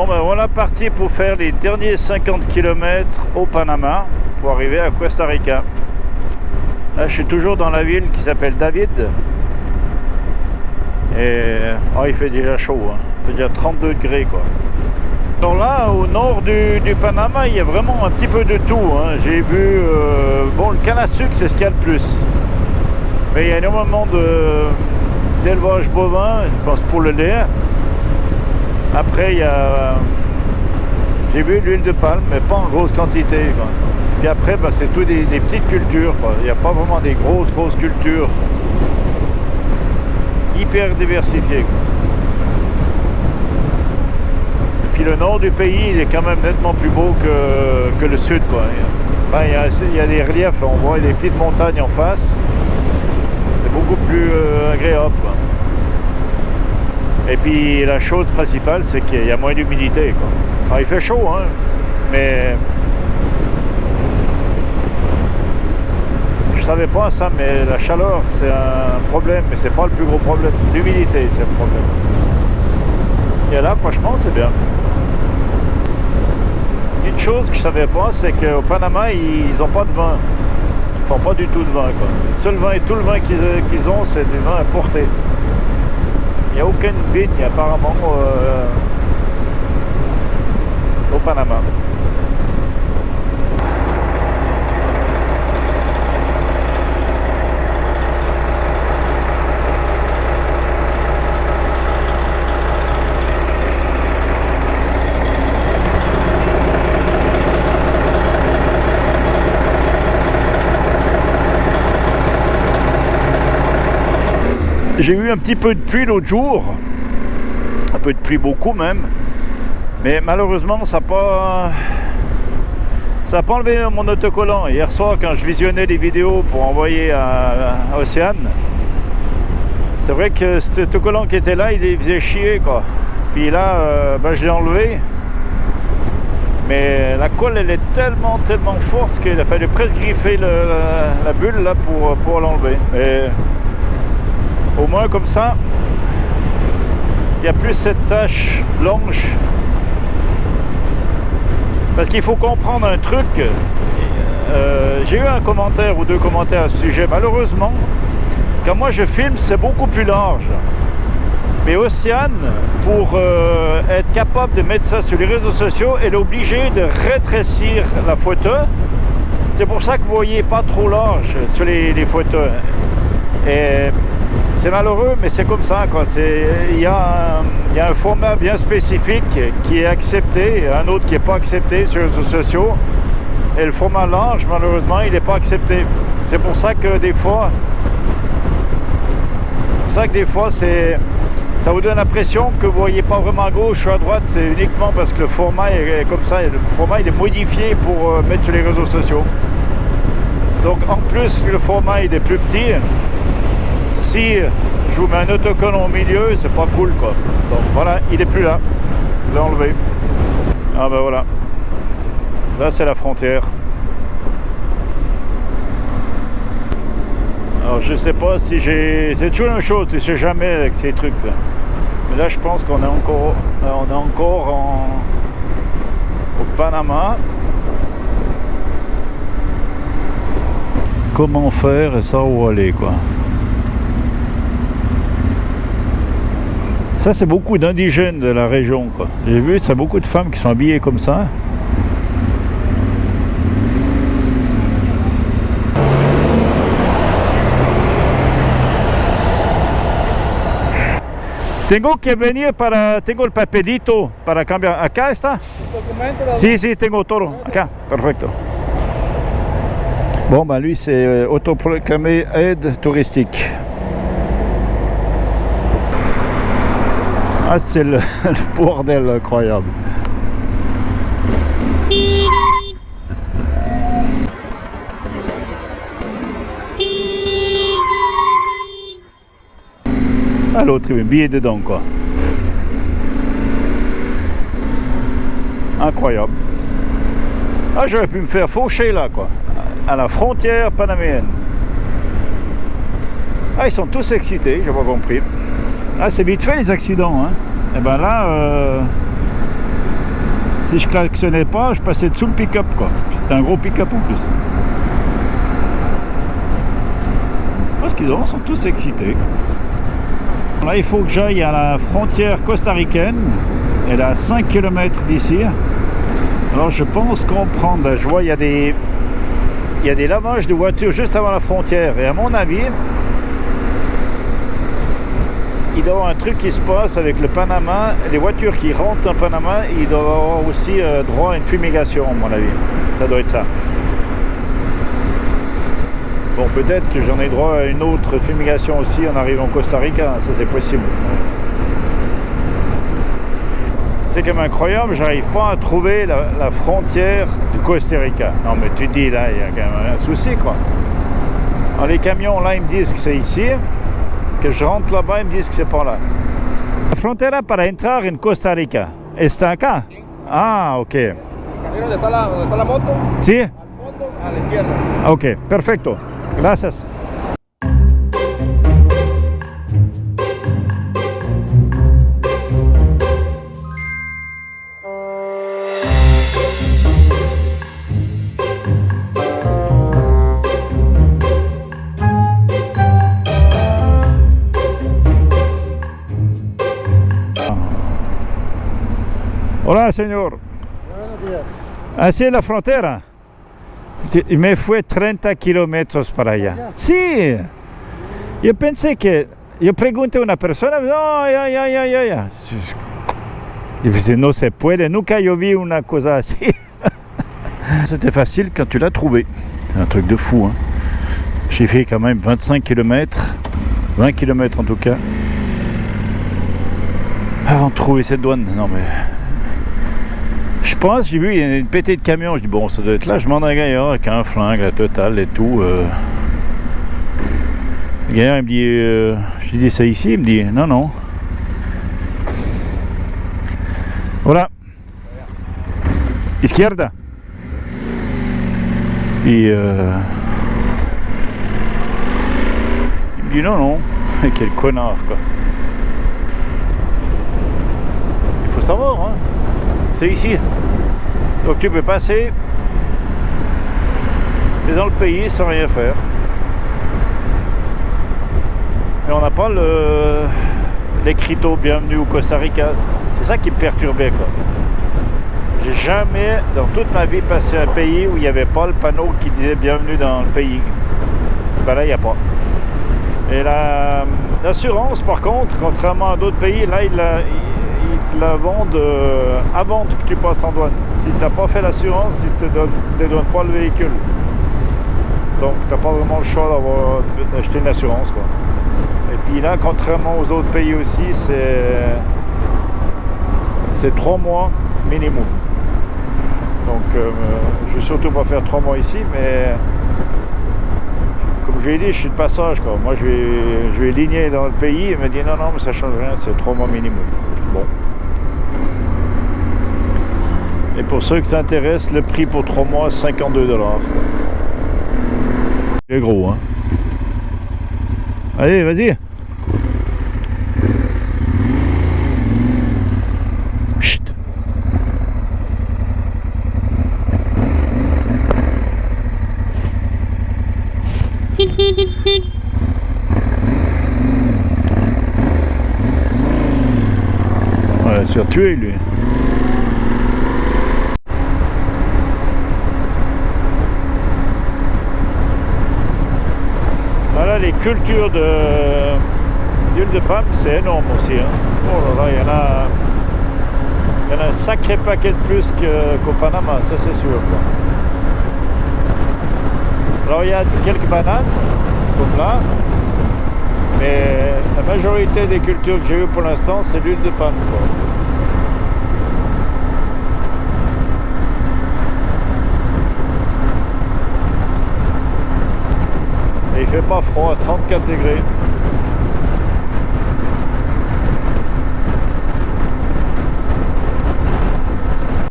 Bon ben voilà parti pour faire les derniers 50 km au Panama pour arriver à Costa Rica. Là je suis toujours dans la ville qui s'appelle David. Et il fait déjà chaud, hein. Il fait déjà 32 degrés quoi. Alors là au nord du Panama il y a vraiment un petit peu de tout, hein. J'ai vu, bon le canne à sucre c'est ce qu'il y a de plus. Mais il y a énormément d'élevage bovin, je pense pour le lait. Après, il y a, j'ai vu l'huile de palme, mais pas en grosse quantité, quoi. Puis après, c'est tout des petites cultures, quoi. Il n'y a pas vraiment des grosses cultures. Hyper diversifiées, quoi. Et puis le nord du pays, il est quand même nettement plus beau que le sud, quoi. Il y a des reliefs, là, on voit des petites montagnes en face. C'est beaucoup plus agréable, quoi. Et puis la chose principale, c'est qu'il y a moins d'humidité, quoi. Alors, il fait chaud, hein, mais je savais pas ça, mais la chaleur, c'est un problème, mais c'est pas le plus gros problème. L'humidité, c'est le problème. Et là, franchement, c'est bien. Une chose que je savais pas, c'est qu'au Panama, ils n'ont pas de vin. Ils font pas du tout de vin, quoi. Le seul vin et tout le vin qu'ils ont, c'est des vins importés. Il n'y a aucune vigne apparemment au Panama. J'ai eu un petit peu de pluie l'autre jour, un peu de pluie beaucoup même, mais malheureusement ça n'a pas enlevé mon autocollant. Hier soir quand je visionnais les vidéos pour envoyer à Océane, c'est vrai que cet autocollant qui était là, il faisait chier quoi. Puis là, je l'ai enlevé, mais la colle elle est tellement forte qu'il a fallu presque griffer la bulle là pour l'enlever. Au moins comme ça, il n'y a plus cette tache blanche. Parce qu'il faut comprendre un truc. J'ai eu un commentaire ou deux commentaires à ce sujet. Malheureusement, quand moi je filme, c'est beaucoup plus large. Mais Océane, pour être capable de mettre ça sur les réseaux sociaux, elle est obligée de rétrécir la photo. C'est pour ça que vous ne voyez pas trop large sur les photos. Et c'est malheureux, mais c'est comme ça, quoi. Il y a un format bien spécifique qui est accepté, un autre qui n'est pas accepté sur les réseaux sociaux. Et le format large, malheureusement, il n'est pas accepté. C'est pour ça que des fois, ça vous donne l'impression que vous ne voyez pas vraiment à gauche ou à droite. C'est uniquement parce que le format est comme ça. Le format il est modifié pour mettre sur les réseaux sociaux. Donc en plus, le format il est plus petit. Si je vous mets un autocollant au milieu, c'est pas cool quoi. Donc voilà, il est plus là. Je l'ai enlevé. Ah ben voilà. Là c'est la frontière. Alors je sais pas si j'ai. C'est toujours la même chose, tu sais jamais avec ces trucs là. Mais là je pense qu'on est encore au Panama. Comment faire et ça où aller quoi. Ça, c'est beaucoup d'indigènes de la région, quoi. J'ai vu, c'est beaucoup de femmes qui sont habillées comme ça. Tengo que venir tengo el papelito para cambiar. ¿Acá está? Sí, tengo todo. Acá, perfecto. Bon, lui, c'est autoproclamé aide touristique. Ah, c'est le bordel incroyable. Ah, l'autre, il met un billet dedans, quoi. Incroyable. Ah, j'aurais pu me faire faucher là, quoi. À la frontière panaméenne. Ah, ils sont tous excités, j'ai pas compris. Ah, c'est vite fait les accidents, hein. Et ben là, Si je klaxonnais pas, je passais dessous le pick-up, quoi. C'était un gros pick-up en plus. Parce qu'ils sont tous excités. Là, il faut que j'aille à la frontière costaricaine. Elle est à 5 km d'ici. Alors, je pense qu'on prend... Je vois, il y a des lavages de voitures juste avant la frontière. Et à mon avis, il doit y avoir un truc qui se passe avec le Panama. Les voitures qui rentrent en Panama, ils doivent avoir aussi droit à une fumigation, à mon avis. Ça doit être ça. Bon, peut-être que j'en ai droit à une autre fumigation aussi en arrivant au Costa Rica. Ça, c'est possible. C'est quand même incroyable, j'arrive pas à trouver la frontière du Costa Rica. Non, mais tu te dis, là, il y a quand même un souci, quoi. Alors, les camions, là, ils me disent que c'est ici. Que je rentre là-bas, ils me disent que c'est par là. La frontera para entrar en Costa Rica. ¿Está acá? Ah, ok. ¿Donde está la moto? Sí. Al fondo, a la izquierda. Ok, perfecto. Gracias. Hola, señor. Buenos días. Así es la frontera. Me fue 30 kilómetros para allá. Sí. Yo pensé que... Yo pregunté a una persona, no, ya. Je disais, no se puede. Nunca yo vi una cosa así. C'était facile quand tu l'as trouvé. C'est un truc de fou. Hein. J'ai fait quand même 25 km. 20 km en tout cas. Avant de trouver cette douane. Non mais... Je pense, j'ai vu, il y a une pétée de camion. Je dis, bon, ça doit être là. Je demande à un gaillard avec un flingue, la totale et tout. Le gaillard, il me dit, je lui dis, c'est ici? Il me dit, non. Voilà. Izquierda. Et il me dit, non. Quel connard, quoi. Il faut savoir, hein. C'est ici. Donc tu peux passer. Tu es dans le pays sans rien faire. Et on n'a pas l'écriteau bienvenue au Costa Rica. C'est ça qui me perturbait, quoi. J'ai jamais dans toute ma vie passé un pays où il n'y avait pas le panneau qui disait bienvenue dans le pays. Ben là il n'y a pas. Et l'assurance par contre, contrairement à d'autres pays, là ils te la vendent avant que tu passes en douane. Si tu n'as pas fait l'assurance, ils ne te donnent pas le véhicule. Donc tu n'as pas vraiment le choix d'acheter une assurance, quoi. Et puis là, contrairement aux autres pays aussi, c'est 3 mois minimum. Donc je ne vais surtout pas faire 3 mois ici, mais comme je l'ai dit, je suis de passage, quoi. Moi je vais ligner dans le pays et me dit non mais ça change rien, c'est 3 mois minimum. Je dis bon. Et pour ceux que ça intéresse, le prix pour 3 mois, 52 $. C'est gros, hein. Allez, vas-y. Chut. Ouais, se faire tuer, lui. Voilà, les cultures d'huile de palme, c'est énorme aussi. Hein. Oh là là, il y en a un sacré paquet de plus qu'au Panama, ça c'est sûr, quoi. Alors il y a quelques bananes, comme là, mais la majorité des cultures que j'ai eues pour l'instant, c'est l'huile de palme, quoi. Et il fait pas froid, 34 degrés.